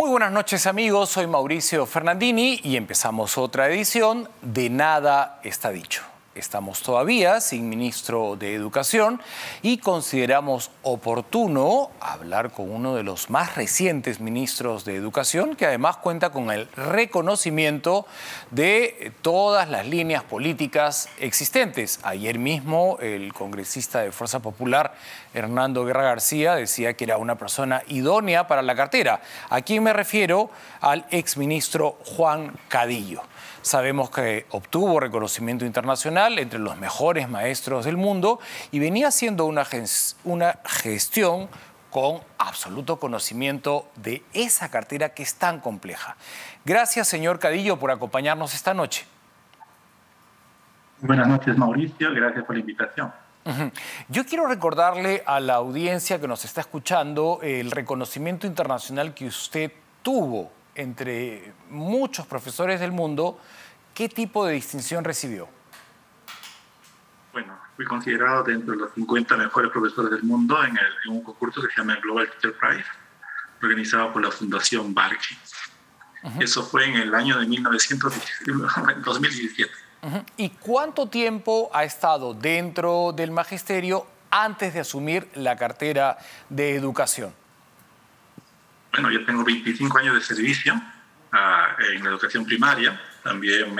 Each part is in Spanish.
Muy buenas noches amigos, soy Mauricio Fernandini y empezamos otra edición de Nada está dicho. Estamos todavía sin ministro de Educación y consideramos oportuno hablar con uno de los más recientes ministros de Educación, que además cuenta con el reconocimiento de todas las líneas políticas existentes. Ayer mismo el congresista de Fuerza Popular, Hernando Guerra García, decía que era una persona idónea para la cartera. ¿A quién me refiero? Al exministro Juan Cadillo. Sabemos que obtuvo reconocimiento internacional entre los mejores maestros del mundo y venía haciendo una gestión con absoluto conocimiento de esa cartera que es tan compleja. Gracias, señor Cadillo, por acompañarnos esta noche. Buenas noches, Mauricio. Gracias por la invitación. Yo quiero recordarle a la audiencia que nos está escuchando el reconocimiento internacional que usted tuvo entre muchos profesores del mundo. ¿Qué tipo de distinción recibió? Bueno, fui considerado dentro de los 50 mejores profesores del mundo en un concurso que se llama el Global Teacher Prize, organizado por la Fundación Barclay. Eso fue en el año de 2017. ¿Y cuánto tiempo ha estado dentro del magisterio antes de asumir la cartera de educación? Bueno, yo tengo 25 años de servicio en la educación primaria. También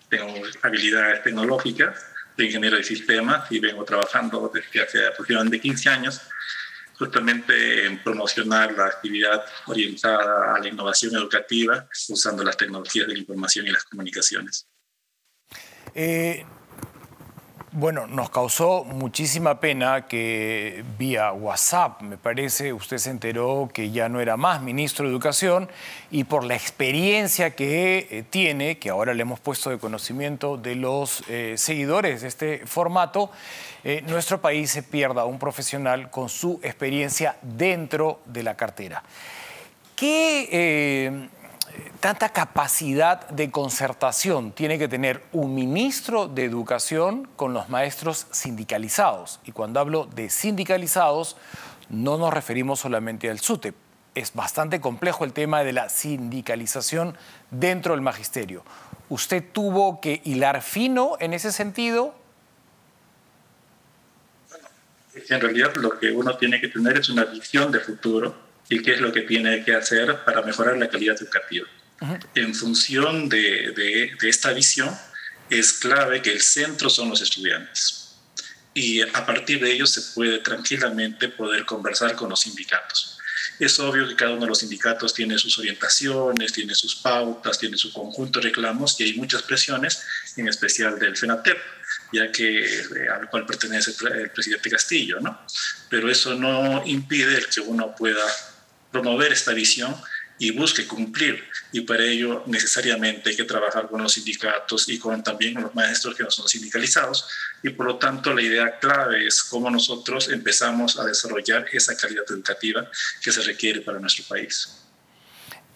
tengo habilidades tecnológicas de ingeniero de sistemas y vengo trabajando desde hace aproximadamente 15 años justamente en promocionar la actividad orientada a la innovación educativa usando las tecnologías de la información y las comunicaciones. Bueno, nos causó muchísima pena que vía WhatsApp, me parece, usted se enteró que ya no era más ministro de Educación y por la experiencia que tiene, que ahora le hemos puesto de conocimiento de los seguidores de este formato, nuestro país se pierda un profesional con su experiencia dentro de la cartera. ¿Qué tanta capacidad de concertación tiene que tener un ministro de Educación con los maestros sindicalizados? Y cuando hablo de sindicalizados, no nos referimos solamente al SUTEP. Es bastante complejo el tema de la sindicalización dentro del magisterio. ¿Usted tuvo que hilar fino en ese sentido? En realidad lo que uno tiene que tener es una visión de futuro y qué es lo que tiene que hacer para mejorar la calidad educativa. En función de esta visión, es clave que el centro son los estudiantes. Y a partir de ello se puede tranquilamente poder conversar con los sindicatos. Es obvio que cada uno de los sindicatos tiene sus orientaciones, tiene sus pautas, tiene su conjunto de reclamos y hay muchas presiones, en especial del FENATEP, ya que al cual pertenece el presidente Castillo, ¿no? Pero eso no impide que uno pueda promover esta visión y busque cumplir. Y para ello necesariamente hay que trabajar con los sindicatos y también con los maestros que no son sindicalizados. Y por lo tanto la idea clave es cómo nosotros empezamos a desarrollar esa calidad educativa que se requiere para nuestro país.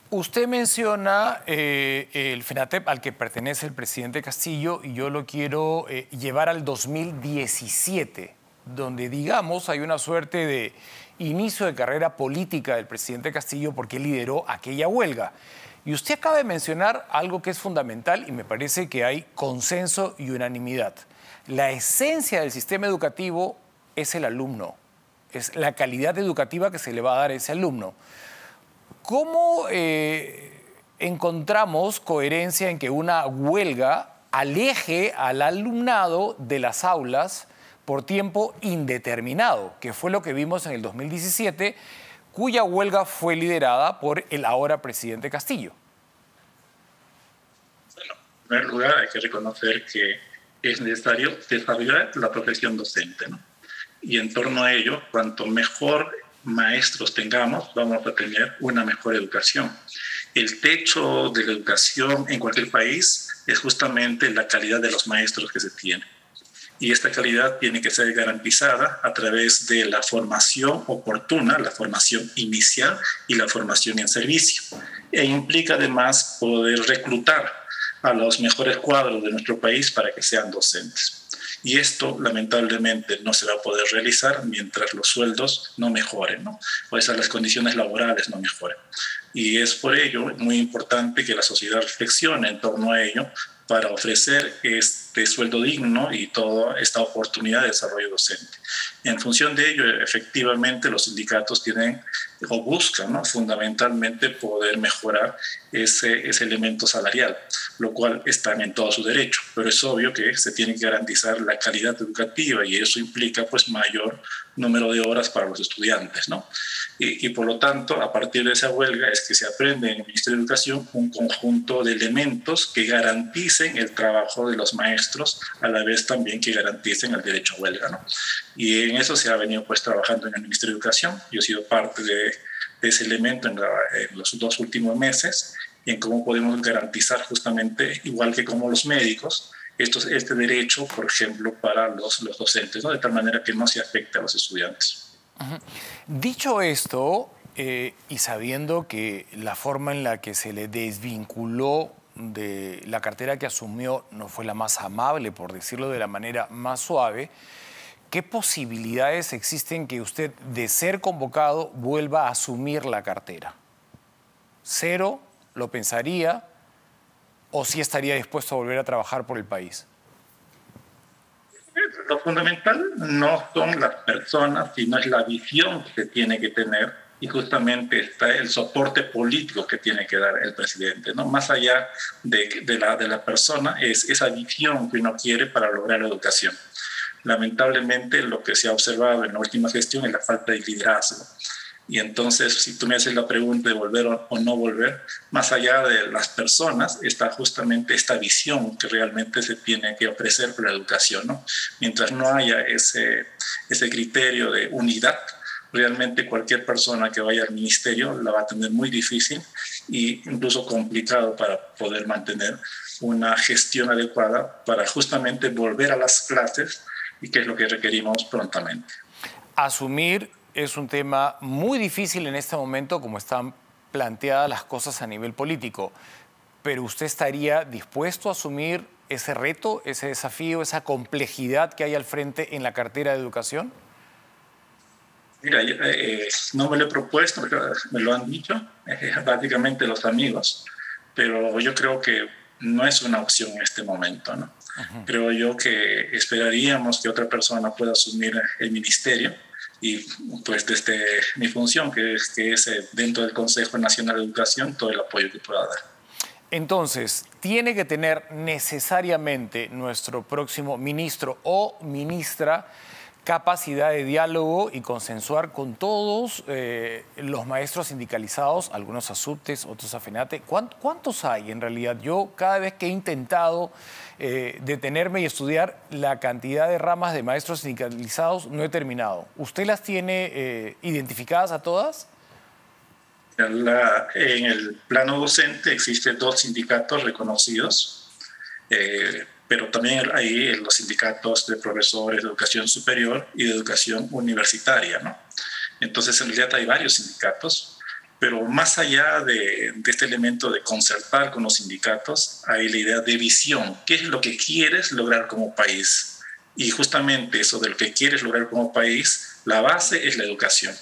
Usted menciona el FENATEP al que pertenece el presidente Castillo y yo lo quiero llevar al 2017, donde digamos hay una suerte de inicio de carrera política del presidente Castillo porque lideró aquella huelga. Y usted acaba de mencionar algo que es fundamental y me parece que hay consenso y unanimidad. La esencia del sistema educativo es el alumno, es la calidad educativa que se le va a dar a ese alumno. ¿Cómo encontramos coherencia en que una huelga aleje al alumnado de las aulas por tiempo indeterminado, que fue lo que vimos en el 2017, cuya huelga fue liderada por el ahora presidente Castillo? Bueno, en primer lugar hay que reconocer que es necesario desarrollar la profesión docente, ¿no? Y en torno a ello, cuanto mejor maestros tengamos, vamos a tener una mejor educación. El techo de la educación en cualquier país es justamente la calidad de los maestros que se tiene. Y esta calidad tiene que ser garantizada a través de la formación oportuna, la formación inicial y la formación en servicio. E implica además poder reclutar a los mejores cuadros de nuestro país para que sean docentes. Y esto, lamentablemente, no se va a poder realizar mientras los sueldos no mejoren, ¿no? O sea, las condiciones laborales no mejoren. Y es por ello muy importante que la sociedad reflexione en torno a ello para ofrecer este sueldo digno y toda esta oportunidad de desarrollo docente. En función de ello, efectivamente, los sindicatos tienen o buscan, ¿no?, fundamentalmente poder mejorar ese elemento salarial, lo cual están en todo su derecho, pero es obvio que se tiene que garantizar la calidad educativa y eso implica pues mayor número de horas para los estudiantes, ¿no? Y por lo tanto, a partir de esa huelga es que se aprende en el Ministerio de Educación un conjunto de elementos que garanticen el trabajo de los maestros, a la vez también que garanticen el derecho a huelga, ¿no? Y en eso se ha venido pues trabajando en el Ministerio de Educación. Yo he sido parte de ese elemento en los 2 últimos meses, y en cómo podemos garantizar justamente, igual que como los médicos, este derecho, por ejemplo, para los docentes, ¿no?, de tal manera que no se afecte a los estudiantes. Dicho esto, y sabiendo que la forma en la que se le desvinculó de la cartera que asumió no fue la más amable, por decirlo de la manera más suave, ¿qué posibilidades existen que usted, de ser convocado, vuelva a asumir la cartera? ¿Cero? ¿Lo pensaría? ¿O sí estaría dispuesto a volver a trabajar por el país? Lo fundamental no son las personas, sino es la visión que se tiene que tener, y justamente está el soporte político que tiene que dar el presidente, ¿no? Más allá de la persona, es esa visión que uno quiere para lograr la educación. Lamentablemente, lo que se ha observado en la última gestión es la falta de liderazgo. Y entonces, si tú me haces la pregunta de volver o no volver, más allá de las personas, está justamente esta visión que realmente se tiene que ofrecer por la educación, ¿no? Mientras no haya ese criterio de unidad, realmente cualquier persona que vaya al ministerio la va a tener muy difícil e incluso complicado para poder mantener una gestión adecuada para justamente volver a las clases, y que es lo que requerimos prontamente. Asumir es un tema muy difícil en este momento, como están planteadas las cosas a nivel político, pero ¿usted estaría dispuesto a asumir ese reto, ese desafío, esa complejidad que hay al frente en la cartera de educación? Mira, no me lo he propuesto, me lo han dicho básicamente los amigos, pero yo creo que no es una opción en este momento, ¿no? Creo yo que esperaríamos que otra persona pueda asumir el ministerio, y pues desde mi función, que es dentro del Consejo Nacional de Educación, todo el apoyo que pueda dar. Entonces, tiene que tener necesariamente nuestro próximo ministro o ministra capacidad de diálogo y consensuar con todos los maestros sindicalizados, algunos ASUTES, otros AFENATE. ¿Cuántos hay en realidad? Yo cada vez que he intentado detenerme y estudiar la cantidad de ramas de maestros sindicalizados, no he terminado. ¿Usted las tiene identificadas a todas? En el plano docente existen 2 sindicatos reconocidos, pero también hay los sindicatos de profesores de educación superior y de educación universitaria, ¿no? Entonces, en realidad hay varios sindicatos, pero más allá de este elemento de concertar con los sindicatos, hay la idea de visión. ¿Qué es lo que quieres lograr como país? Y justamente eso de lo que quieres lograr como país, la base es la educación.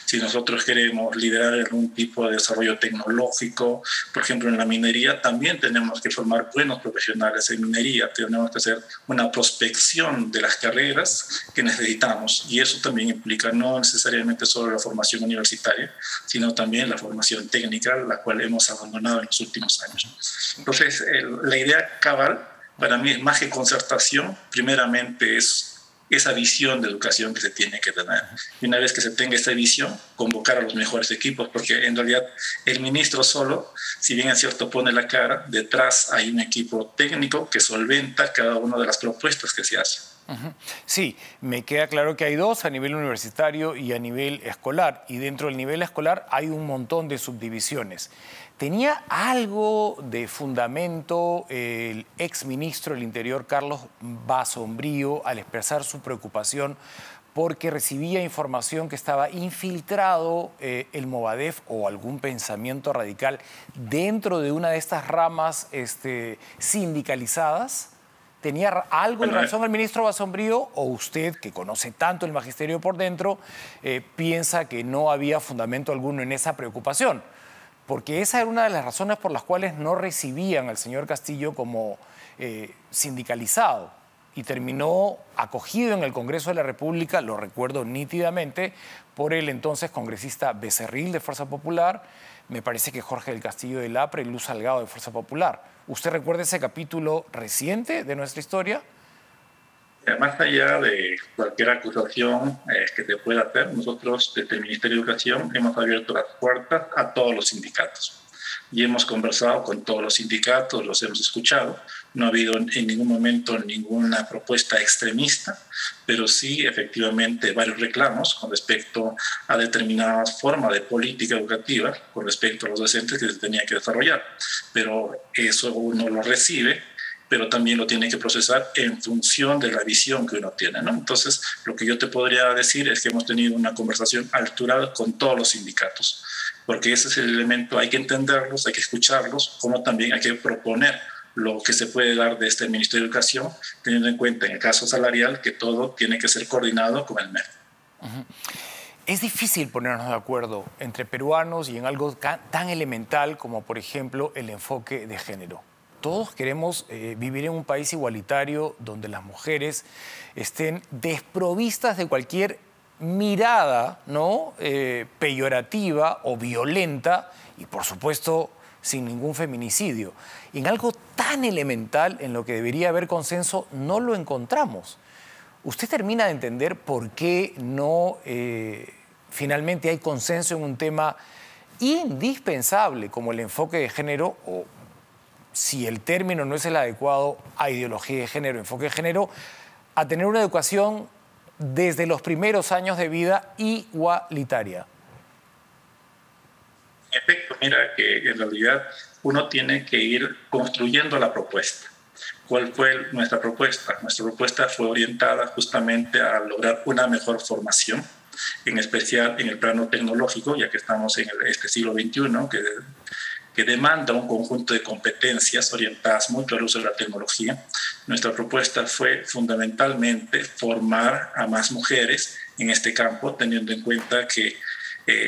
Si nosotros queremos liderar algún tipo de desarrollo tecnológico, por ejemplo en la minería, también tenemos que formar buenos profesionales en minería, tenemos que hacer una prospección de las carreras que necesitamos, y eso también implica no necesariamente solo la formación universitaria, sino también la formación técnica, la cual hemos abandonado en los últimos años. Entonces, la idea cabal para mí es más que concertación, primeramente es esa visión de educación que se tiene que tener. Y una vez que se tenga esa visión, convocar a los mejores equipos, porque en realidad el ministro solo, si bien es cierto pone la cara, detrás hay un equipo técnico que solventa cada una de las propuestas que se hacen. Sí, me queda claro que hay 2 a nivel universitario y a nivel escolar, y dentro del nivel escolar hay un montón de subdivisiones. ¿Tenía algo de fundamento el exministro del Interior, Carlos Basombrío, al expresar su preocupación porque recibía información que estaba infiltrado el Movadef o algún pensamiento radical dentro de una de estas ramas sindicalizadas? ¿Tenía algo de Bueno, razón el ministro Basombrío o usted, que conoce tanto el magisterio por dentro, piensa que no había fundamento alguno en esa preocupación? Porque esa era una de las razones por las cuales no recibían al señor Castillo como sindicalizado y terminó acogido en el Congreso de la República, lo recuerdo nítidamente, por el entonces congresista Becerril de Fuerza Popular, me parece que Jorge del Castillo del APRA y Luz Salgado de Fuerza Popular. ¿Usted recuerda ese capítulo reciente de nuestra historia? Más allá de cualquier acusación que te pueda hacer, nosotros desde el Ministerio de Educación hemos abierto las puertas a todos los sindicatos y hemos conversado con todos los sindicatos, los hemos escuchado. No ha habido en ningún momento ninguna propuesta extremista, pero sí efectivamente varios reclamos con respecto a determinadas formas de política educativa, con respecto a los docentes que se tenía que desarrollar. Pero eso uno lo recibe, pero también lo tiene que procesar en función de la visión que uno tiene, ¿no? Entonces, lo que yo te podría decir es que hemos tenido una conversación alturada con todos los sindicatos, porque ese es el elemento, hay que entenderlos, hay que escucharlos, como también hay que proponer lo que se puede dar desde el Ministerio de Educación, teniendo en cuenta en el caso salarial que todo tiene que ser coordinado con el MEF. Es difícil ponernos de acuerdo entre peruanos y en algo tan elemental como, por ejemplo, el enfoque de género. Todos queremos vivir en un país igualitario donde las mujeres estén desprovistas de cualquier mirada, ¿no? Peyorativa o violenta y, por supuesto, sin ningún feminicidio. En algo tan elemental en lo que debería haber consenso no lo encontramos. ¿Usted termina de entender por qué no finalmente hay consenso en un tema indispensable como el enfoque de género, o si el término no es el adecuado, a ideología de género, enfoque de género, a tener una educación desde los primeros años de vida igualitaria? En efecto, mira que en realidad uno tiene que ir construyendo la propuesta. ¿Cuál fue nuestra propuesta? Nuestra propuesta fue orientada justamente a lograr una mejor formación, en especial en el plano tecnológico, ya que estamos en este siglo XXI, que demanda un conjunto de competencias orientadas mucho al uso de la tecnología. Nuestra propuesta fue fundamentalmente formar a más mujeres en este campo, teniendo en cuenta que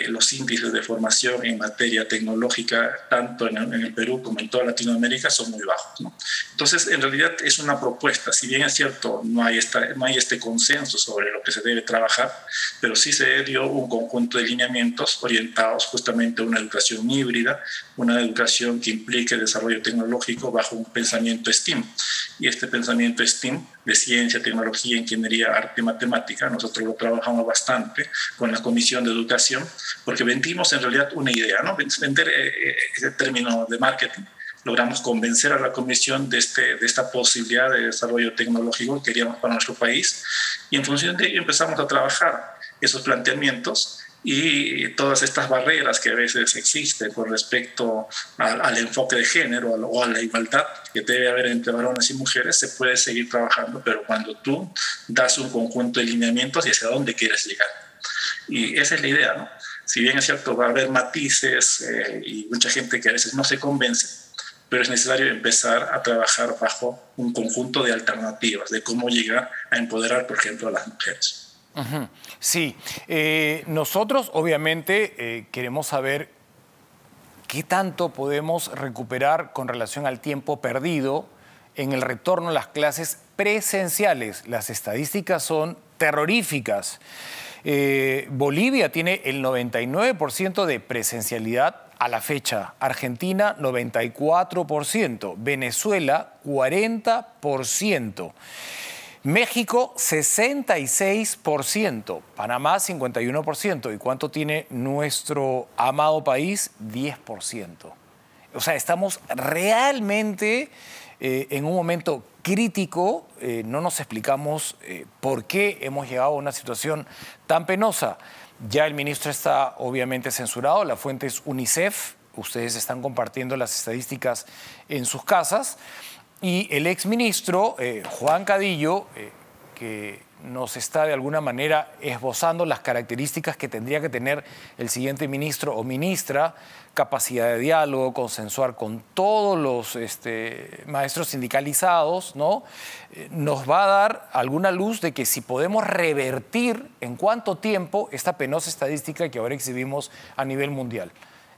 los índices de formación en materia tecnológica, tanto en el Perú como en toda Latinoamérica, son muy bajos, ¿no? Entonces, en realidad es una propuesta. Si bien es cierto, no hay este consenso sobre lo que se debe trabajar, pero sí se dio un conjunto de lineamientos orientados justamente a una educación híbrida, una educación que implique el desarrollo tecnológico bajo un pensamiento STEAM. Y este pensamiento STEAM de ciencia, tecnología, ingeniería, arte y matemática, nosotros lo trabajamos bastante con la Comisión de Educación, porque vendimos en realidad una idea, ¿no? Vender ese término de marketing. Logramos convencer a la Comisión de esta posibilidad de desarrollo tecnológico que queríamos para nuestro país, y en función de ello empezamos a trabajar esos planteamientos y todas estas barreras que a veces existen con respecto al enfoque de género o a la igualdad que debe haber entre varones y mujeres, se puede seguir trabajando, pero cuando tú das un conjunto de lineamientos y hacia dónde quieres llegar. Y esa es la idea, ¿no? Si bien es cierto, va a haber matices y mucha gente que a veces no se convence, pero es necesario empezar a trabajar bajo un conjunto de alternativas, de cómo llegar a empoderar, por ejemplo, a las mujeres. Sí, nosotros obviamente queremos saber qué tanto podemos recuperar con relación al tiempo perdido en el retorno a las clases presenciales. Las estadísticas son terroríficas. Bolivia tiene el 99% de presencialidad a la fecha, Argentina 94%, Venezuela 40%. México, 66%, Panamá, 51%. ¿Y cuánto tiene nuestro amado país? 10%. O sea, estamos realmente en un momento crítico. No nos explicamos por qué hemos llegado a una situación tan penosa. Ya el ministro está obviamente censurado, la fuente es UNICEF. Ustedes están compartiendo las estadísticas en sus casas. Y el exministro Juan Cadillo, que nos está de alguna manera esbozando las características que tendría que tener el siguiente ministro o ministra: capacidad de diálogo, consensuar con todos los maestros sindicalizados, ¿no? Nos va a dar alguna luz de que si podemos revertir en cuánto tiempo esta penosa estadística que ahora exhibimos a nivel mundial.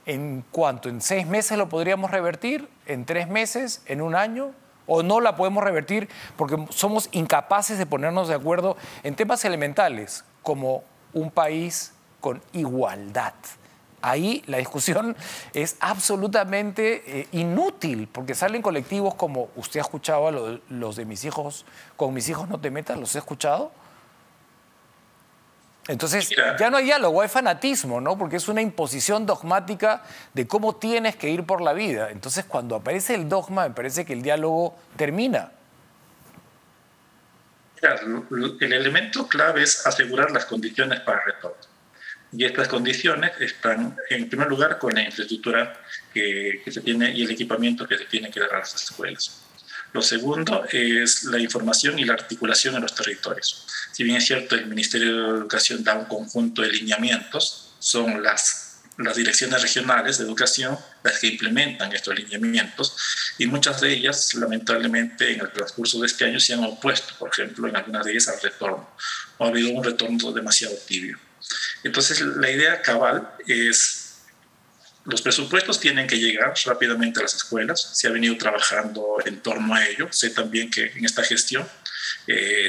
¿En cuánto? ¿En 6 meses lo podríamos revertir? ¿En 3 meses? ¿En 1 año? ¿O no la podemos revertir porque somos incapaces de ponernos de acuerdo en temas elementales como un país con igualdad? Ahí la discusión es absolutamente inútil, porque salen colectivos como, usted ha escuchado a los de mis hijos, con mis hijos no te metas, ¿los he escuchado? Entonces ya no hay diálogo, hay fanatismo, ¿no? Porque es una imposición dogmática de cómo tienes que ir por la vida. Entonces cuando aparece el dogma, me parece que el diálogo termina. El elemento clave es asegurar las condiciones para el retorno. Y estas condiciones están, en primer lugar, con la infraestructura que se tiene y el equipamiento que se tiene que dar a las escuelas. Lo segundo es la información y la articulación en los territorios. Si bien es cierto, el Ministerio de Educación da un conjunto de lineamientos, son las direcciones regionales de educación las que implementan estos lineamientos, y muchas de ellas, lamentablemente, en el transcurso de este año se han opuesto, por ejemplo, en algunas de ellas al retorno, o ha habido un retorno demasiado tibio. Entonces, la idea cabal es: los presupuestos tienen que llegar rápidamente a las escuelas. Se ha venido trabajando en torno a ello. Sé también que en esta gestión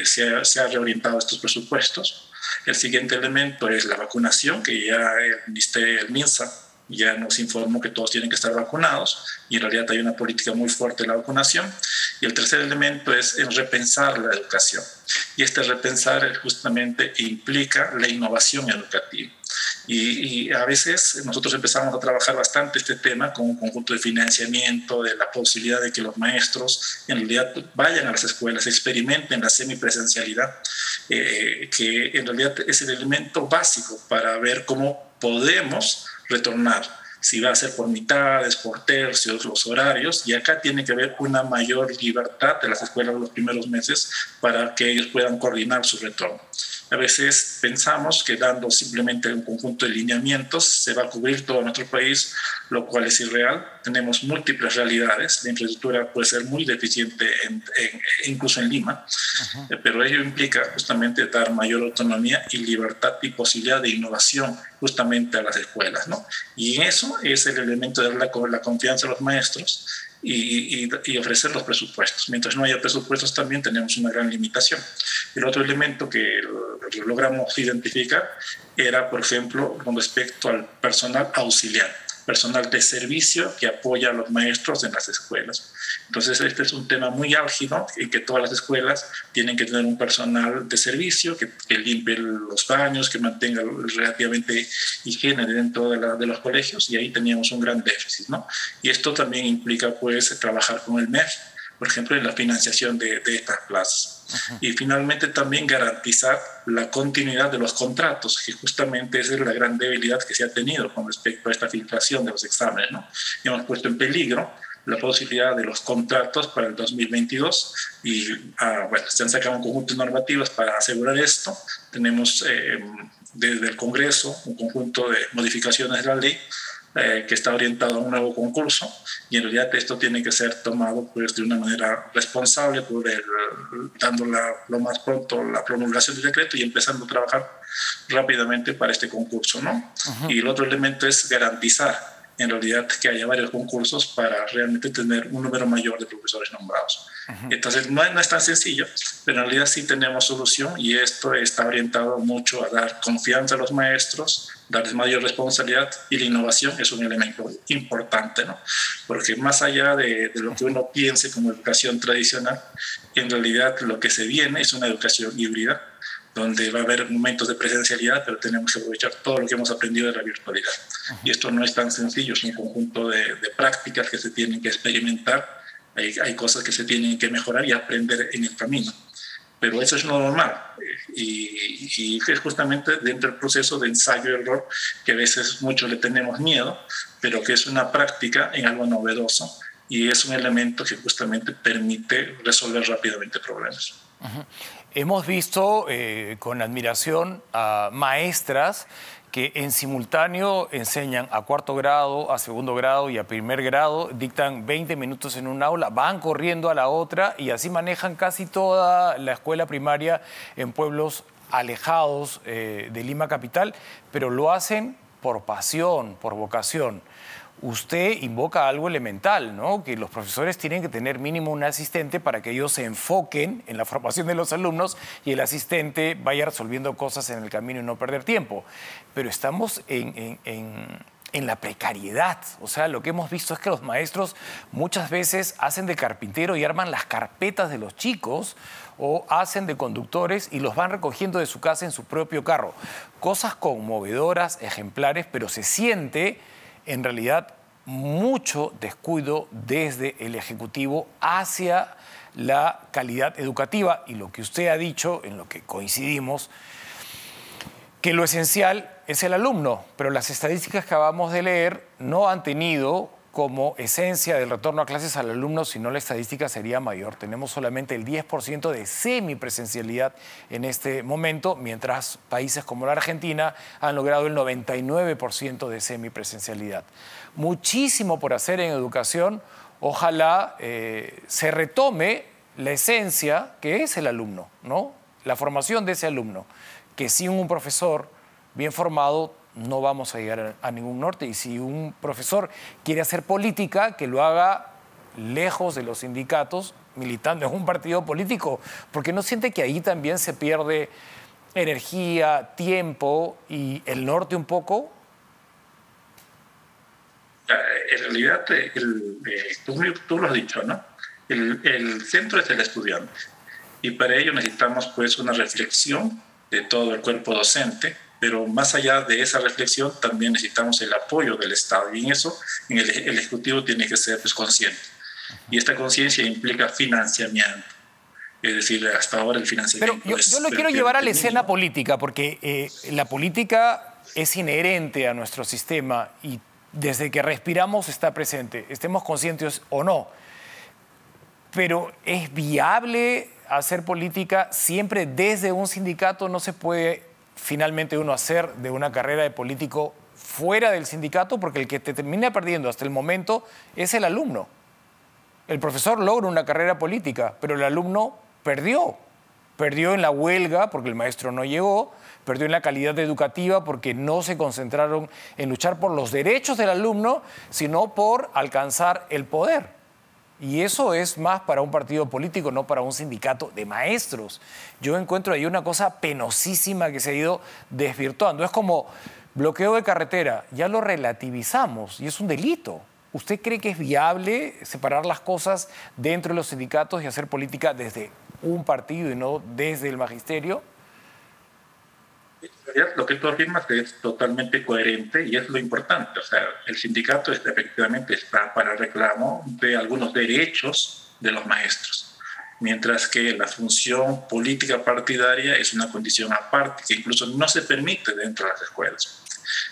se ha reorientado estos presupuestos. El siguiente elemento es la vacunación, que ya el MINSA ya nos informó que todos tienen que estar vacunados, y en realidad hay una política muy fuerte de la vacunación. Y el tercer elemento es en repensar la educación. Y este repensar justamente implica la innovación educativa. Y a veces nosotros empezamos a trabajar bastante este tema con un conjunto de financiamiento, de la posibilidad de que los maestros en realidad vayan a las escuelas, experimenten la semipresencialidad, que en realidad es el elemento básico para ver cómo podemos retornar, si va a ser por mitades, por tercios, los horarios, y acá tiene que haber una mayor libertad de las escuelas los primeros meses para que ellos puedan coordinar su retorno. A veces pensamos que dando simplemente un conjunto de lineamientos se va a cubrir todo nuestro país, lo cual es irreal. Tenemos múltiples realidades. La infraestructura puede ser muy deficiente incluso en Lima, pero ello implica justamente dar mayor autonomía y libertad y posibilidad de innovación justamente a las escuelas, ¿no? Y eso es el elemento de dar la confianza a los maestros y ofrecer los presupuestos. Mientras no haya presupuestos también tenemos una gran limitación. El otro elemento que logramos identificar era, por ejemplo, con respecto al personal auxiliar, personal de servicio que apoya a los maestros en las escuelas. Entonces, este es un tema muy álgido en que todas las escuelas tienen que tener un personal de servicio que limpie los baños, que mantenga relativamente higiene dentro de los colegios, y ahí teníamos un gran déficit, ¿no? Y esto también implica, pues, trabajar con el MEF, por ejemplo, en la financiación de estas plazas. Y finalmente también garantizar la continuidad de los contratos, que justamente esa es la gran debilidad que se ha tenido con respecto a esta filtración de los exámenes, ¿no? Y hemos puesto en peligro la posibilidad de los contratos para el 2022 y bueno, se han sacado un conjunto de normativas para asegurar esto. Tenemos desde el Congreso un conjunto de modificaciones de la ley que está orientado a un nuevo concurso, y en realidad esto tiene que ser tomado, pues, de una manera responsable, dando lo más pronto la promulgación del decreto y empezando a trabajar rápidamente para este concurso, ¿no? Y el otro elemento es garantizar en realidad que haya varios concursos para realmente tener un número mayor de profesores nombrados. Entonces no es tan sencillo, pero en realidad sí tenemos solución, y esto está orientado mucho a dar confianza a los maestros, darles mayor responsabilidad, y la innovación es un elemento importante, ¿no? Porque más allá de lo que uno piense como educación tradicional, en realidad lo que se viene es una educación híbrida, donde va a haber momentos de presencialidad, pero tenemos que aprovechar todo lo que hemos aprendido de la virtualidad. Y esto no es tan sencillo, es un conjunto de prácticas que se tienen que experimentar, hay cosas que se tienen que mejorar y aprender en el camino. Pero eso es lo normal, y es justamente dentro del proceso de ensayo y error que a veces muchos le tenemos miedo, pero que es una práctica en algo novedoso, y es un elemento que justamente permite resolver rápidamente problemas. Hemos visto con admiración a maestras que en simultáneo enseñan a cuarto grado, a segundo grado y a primer grado, dictan 20 minutos en un aula, van corriendo a la otra y así manejan casi toda la escuela primaria en pueblos alejados de Lima capital, pero lo hacen por pasión, por vocación. Usted invoca algo elemental, ¿no? Que los profesores tienen que tener mínimo un asistente para que ellos se enfoquen en la formación de los alumnos y el asistente vaya resolviendo cosas en el camino y no perder tiempo. Pero estamos en la precariedad. O sea, lo que hemos visto es que los maestros muchas veces hacen de carpintero y arman las carpetas de los chicos o hacen de conductores y los van recogiendo de su casa en su propio carro. Cosas conmovedoras, ejemplares, pero se siente en realidad mucho descuido desde el Ejecutivo hacia la calidad educativa y lo que usted ha dicho, en lo que coincidimos, que lo esencial es el alumno, pero las estadísticas que acabamos de leer no han tenido como esencia del retorno a clases al alumno, si no la estadística sería mayor. Tenemos solamente el 10% de semipresencialidad en este momento, mientras países como la Argentina han logrado el 99% de semipresencialidad. Muchísimo por hacer en educación. Ojalá se retome la esencia que es el alumno, ¿no? La formación de ese alumno, que sin un profesor bien formado no vamos a llegar a ningún norte. Y si un profesor quiere hacer política, que lo haga lejos de los sindicatos, militando en un partido político, porque no siente que ahí también se pierde energía, tiempo y el norte un poco. En realidad, tú lo has dicho, ¿no? El centro es el estudiante y para ello necesitamos pues una reflexión de todo el cuerpo docente. Pero más allá de esa reflexión, también necesitamos el apoyo del Estado. Y en eso, el Ejecutivo tiene que ser pues, consciente. Y esta conciencia implica financiamiento. Es decir, hasta ahora el financiamiento... Pero yo lo quiero llevar a la escena política, porque la política es inherente a nuestro sistema y desde que respiramos está presente, estemos conscientes o no. Pero ¿es viable hacer política siempre desde un sindicato? No se puede finalmente uno hacer de una carrera de político fuera del sindicato, porque el que te termina perdiendo hasta el momento es el alumno. El profesor logra una carrera política, pero el alumno perdió. Perdió en la huelga porque el maestro no llegó, perdió en la calidad educativa porque no se concentraron en luchar por los derechos del alumno, sino por alcanzar el poder. Y eso es más para un partido político, no para un sindicato de maestros. Yo encuentro ahí una cosa penosísima que se ha ido desvirtuando. Es como bloqueo de carretera, ya lo relativizamos y es un delito. ¿Usted cree que es viable separar las cosas dentro de los sindicatos y hacer política desde un partido y no desde el magisterio? Lo que tú afirmas es totalmente coherente y es lo importante. O sea, el sindicato efectivamente está para el reclamo de algunos derechos de los maestros, mientras que la función política partidaria es una condición aparte que incluso no se permite dentro de las escuelas.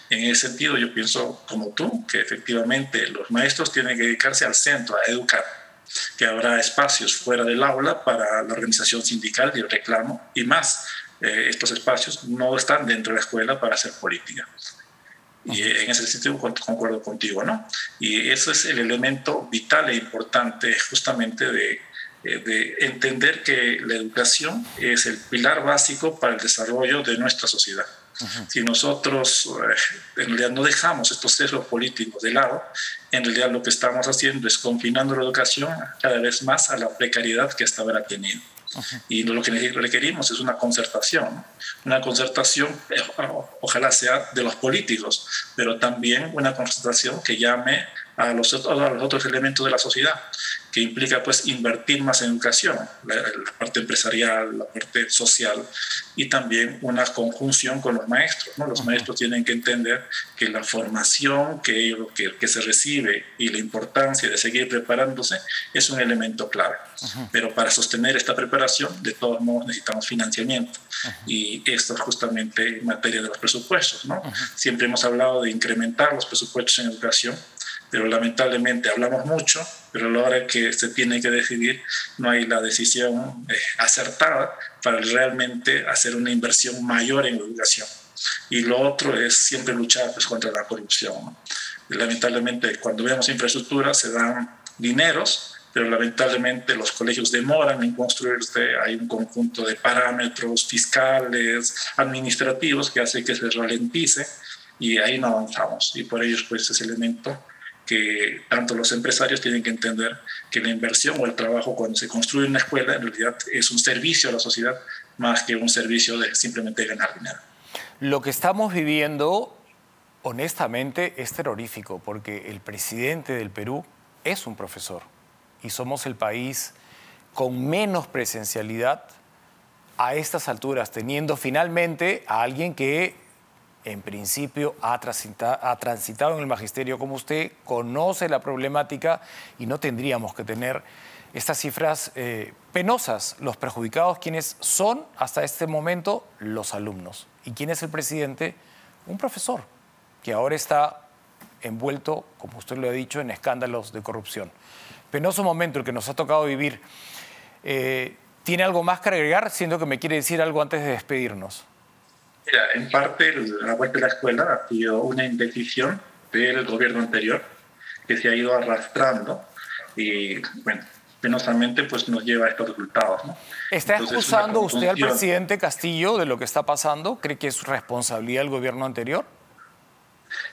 En ese sentido, yo pienso como tú, que efectivamente los maestros tienen que dedicarse al centro, a educar, que habrá espacios fuera del aula para la organización sindical y el reclamo y más. Estos espacios no están dentro de la escuela para hacer política. Y en ese sentido concuerdo contigo, ¿no? Y eso es el elemento vital e importante justamente de entender que la educación es el pilar básico para el desarrollo de nuestra sociedad. Si nosotros en realidad no dejamos estos sesgos políticos de lado, en realidad lo que estamos haciendo es confinando la educación cada vez más a la precariedad que hasta ahora ha tenido. Y lo que requerimos es una concertación ojalá sea de los políticos, pero también una concertación que llame a los otros elementos de la sociedad, que implica pues invertir más en educación, la parte empresarial, la parte social y también una conjunción con los maestros, ¿no? Los maestros tienen que entender que la formación que se recibe y la importancia de seguir preparándose es un elemento clave. Pero para sostener esta preparación, de todos modos necesitamos financiamiento. Y esto es justamente en materia de los presupuestos, ¿no? Siempre hemos hablado de incrementar los presupuestos en educación, pero lamentablemente hablamos mucho, pero a la hora que se tiene que decidir no hay la decisión acertada para realmente hacer una inversión mayor en educación. Y lo otro es siempre luchar pues, contra la corrupción, ¿no? Lamentablemente, cuando vemos infraestructura se dan dineros, pero lamentablemente los colegios demoran en construirse. Hay un conjunto de parámetros fiscales, administrativos que hace que se ralentice y ahí no avanzamos. Y por ello pues, ese elemento que tanto los empresarios tienen que entender que la inversión o el trabajo cuando se construye una escuela en realidad es un servicio a la sociedad más que un servicio de simplemente ganar dinero. Lo que estamos viviendo, honestamente, es terrorífico porque el presidente del Perú es un profesor y somos el país con menos presencialidad a estas alturas, teniendo finalmente a alguien que en principio ha transitado en el magisterio como usted, conoce la problemática y no tendríamos que tener estas cifras penosas. Los perjudicados, ¿quiénes son hasta este momento? Los alumnos. ¿Y quién es el presidente? Un profesor que ahora está envuelto, como usted lo ha dicho, en escándalos de corrupción. Penoso momento el que nos ha tocado vivir. ¿Tiene algo más que agregar? Siento que me quiere decir algo antes de despedirnos. Mira, en parte la vuelta de la escuela ha sido una indecisión del gobierno anterior que se ha ido arrastrando y, bueno, penosamente pues nos lleva a estos resultados, ¿no? ¿Está acusando usted al presidente Castillo de lo que está pasando? ¿Cree que es responsabilidad del gobierno anterior?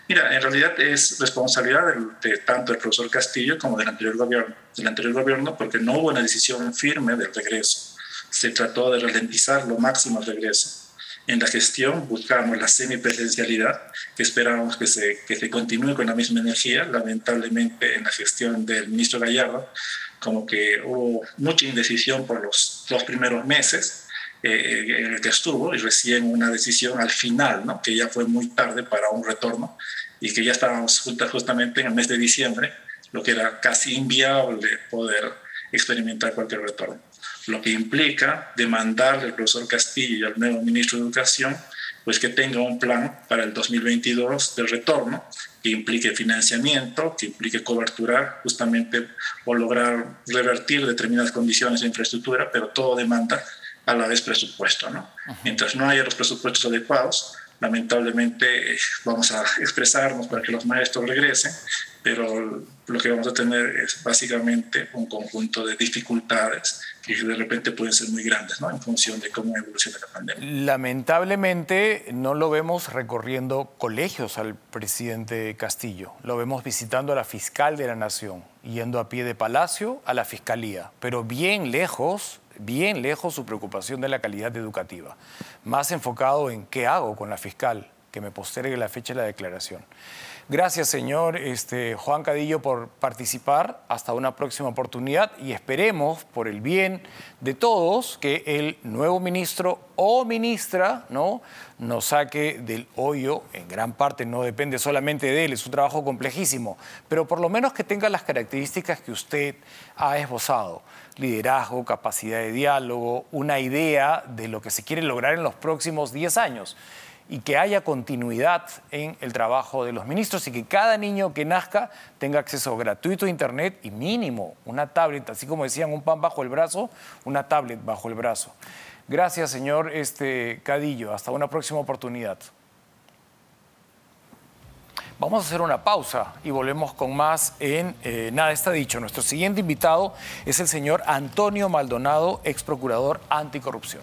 Mira, en realidad es responsabilidad de tanto el profesor Castillo como del anterior gobierno, porque no hubo una decisión firme del regreso. Se trató de ralentizar lo máximo el regreso. En la gestión buscamos la semipresencialidad, que esperábamos que se continúe con la misma energía. Lamentablemente, en la gestión del ministro Gallardo, como que hubo mucha indecisión por los 2 primeros meses en el que estuvo, y recién una decisión al final, ¿no? Que ya fue muy tarde para un retorno y que ya estábamos justamente en el mes de diciembre, lo que era casi inviable poder experimentar cualquier retorno. Lo que implica demandarle al profesor Castillo y al nuevo ministro de Educación pues que tenga un plan para el 2022 de retorno que implique financiamiento, que implique cobertura justamente o lograr revertir determinadas condiciones de infraestructura, pero todo demanda a la vez presupuesto, ¿no? Mientras no haya los presupuestos adecuados, lamentablemente vamos a expresarnos para que los maestros regresen, pero lo que vamos a tener es básicamente un conjunto de dificultades que de repente pueden ser muy grandes, ¿no? En función de cómo evoluciona la pandemia. Lamentablemente no lo vemos recorriendo colegios al presidente Castillo, lo vemos visitando a la fiscal de la Nación, yendo a pie de palacio a la fiscalía, pero bien lejos su preocupación de la calidad educativa, más enfocado en qué hago con la fiscal, que me postergue la fecha de la declaración. Gracias, señor Juan Cadillo, por participar. Hasta una próxima oportunidad y esperemos, por el bien de todos, que el nuevo ministro o ministra, ¿no?, nos saque del hoyo. En gran parte no depende solamente de él, es un trabajo complejísimo, pero por lo menos que tenga las características que usted ha esbozado: liderazgo, capacidad de diálogo, una idea de lo que se quiere lograr en los próximos 10 años. Y que haya continuidad en el trabajo de los ministros y que cada niño que nazca tenga acceso gratuito a Internet y mínimo una tablet, así como decían, un pan bajo el brazo, una tablet bajo el brazo. Gracias, señor Cadillo. Hasta una próxima oportunidad. Vamos a hacer una pausa y volvemos con más en Nada está dicho. Nuestro siguiente invitado es el señor Antonio Maldonado, ex procurador anticorrupción.